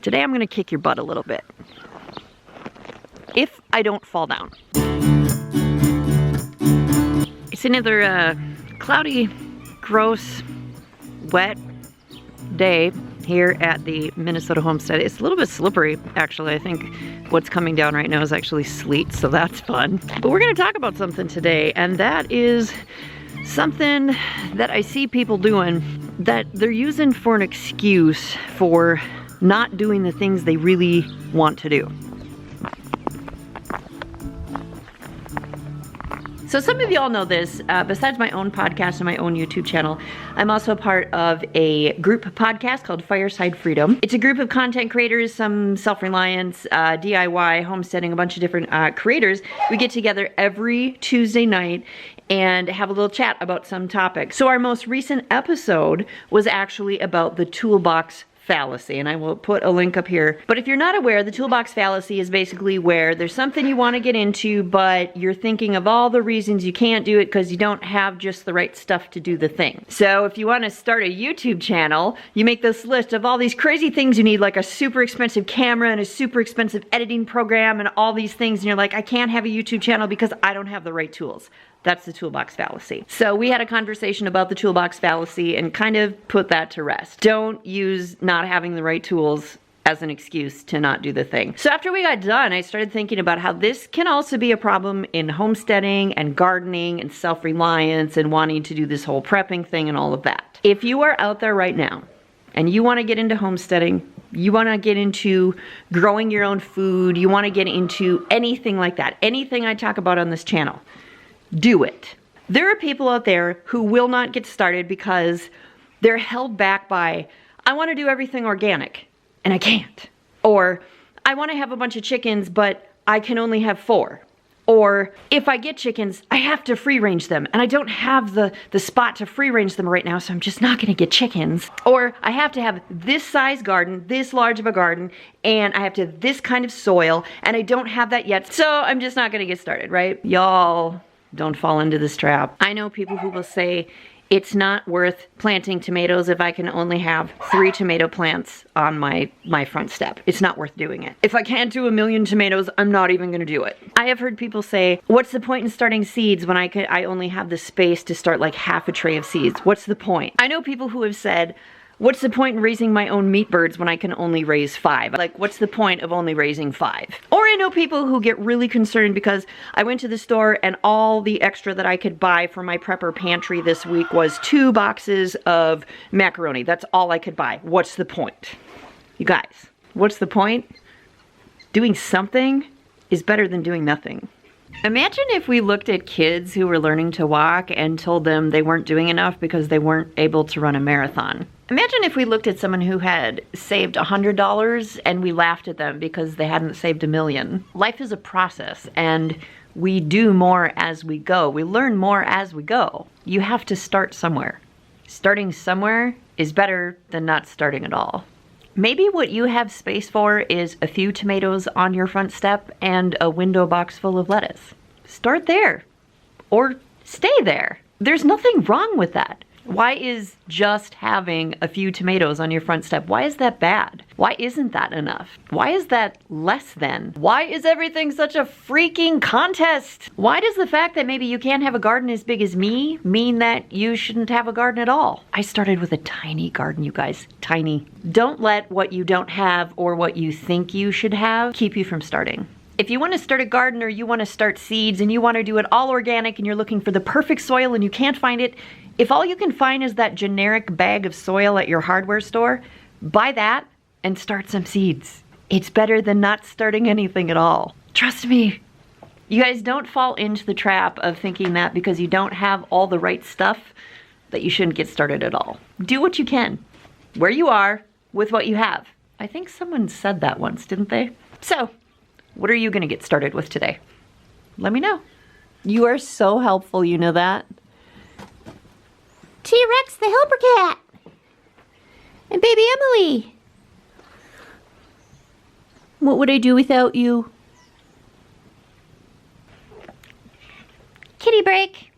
Today I'm gonna kick your butt a little bit. If I don't fall down. It's another cloudy, gross, wet day here at the Minnesota homestead. It's a little bit slippery, actually. I think what's coming down right now is actually sleet, so that's fun. But we're gonna talk about something today, and that is something that I see people doing that they're using for an excuse for not doing the things they really want to do. So some of y'all know this, besides my own podcast and my own YouTube channel, I'm also part of a group podcast called Fireside Freedom. It's a group of content creators, some self-reliance, DIY, homesteading, a bunch of different creators. We get together every Tuesday night and have a little chat about some topic. So our most recent episode was actually about the toolbox fallacy, and I will put a link up here. But if you're not aware, the toolbox fallacy is basically where there's something you want to get into, but you're thinking of all the reasons you can't do it because you don't have just the right stuff to do the thing. So if you want to start a YouTube channel, you make this list of all these crazy things you need, like a super expensive camera and a super expensive editing program and all these things, and you're like, I can't have a YouTube channel because I don't have the right tools. That's the toolbox fallacy. So we had a conversation about the toolbox fallacy and kind of put that to rest. Don't use not having the right tools as an excuse to not do the thing. So after we got done, I started thinking about how this can also be a problem in homesteading and gardening and self-reliance and wanting to do this whole prepping thing and all of that. If you are out there right now and you want to get into homesteading, you want to get into growing your own food, you want to get into anything like that, anything I talk about on this channel, do it. There are people out there who will not get started because they're held back by, I want to do everything organic and I can't. Or I want to have a bunch of chickens, but I can only have 4. Or if I get chickens, I have to free range them and I don't have the spot to free range them right now, so I'm just not going to get chickens. Or I have to have this size garden, this large of a garden, and I have to have this kind of soil and I don't have that yet, so I'm just not going to get started, right? Y'all, don't fall into this trap. I know people who will say, it's not worth planting tomatoes if I can only have 3 tomato plants on my front step. It's not worth doing it. If I can't do 1,000,000 tomatoes, I'm not even gonna do it. I have heard people say, what's the point in starting seeds when I only have the space to start like half a tray of seeds? What's the point? I know people who have said, what's the point in raising my own meat birds when I can only raise 5? Like, what's the point of only raising 5? Or I know people who get really concerned because I went to the store and all the extra that I could buy for my prepper pantry this week was 2 boxes of macaroni. That's all I could buy. What's the point? You guys, what's the point? Doing something is better than doing nothing. Imagine if we looked at kids who were learning to walk and told them they weren't doing enough because they weren't able to run a marathon. Imagine if we looked at someone who had saved $100 and we laughed at them because they hadn't saved $1 million. Life is a process and we do more as we go. We learn more as we go. You have to start somewhere. Starting somewhere is better than not starting at all. Maybe what you have space for is a few tomatoes on your front step and a window box full of lettuce. Start there or stay there. There's nothing wrong with that. Why is just having a few tomatoes on your front step, why is that bad? Why isn't that enough? Why is that less than? Why is everything such a freaking contest? Why does the fact that maybe you can't have a garden as big as me mean that you shouldn't have a garden at all? I started with a tiny garden, you guys, tiny. Don't let what you don't have or what you think you should have keep you from starting. If you want to start a garden or you want to start seeds and you want to do it all organic and you're looking for the perfect soil and you can't find it, if all you can find is that generic bag of soil at your hardware store, buy that and start some seeds. It's better than not starting anything at all. Trust me. You guys don't fall into the trap of thinking that because you don't have all the right stuff that you shouldn't get started at all. Do what you can, where you are, with what you have. I think someone said that once, didn't they? So, what are you gonna get started with today? Let me know. You are so helpful, you know that? T-Rex the helper cat. And baby Emily. What would I do without you? Kitty break.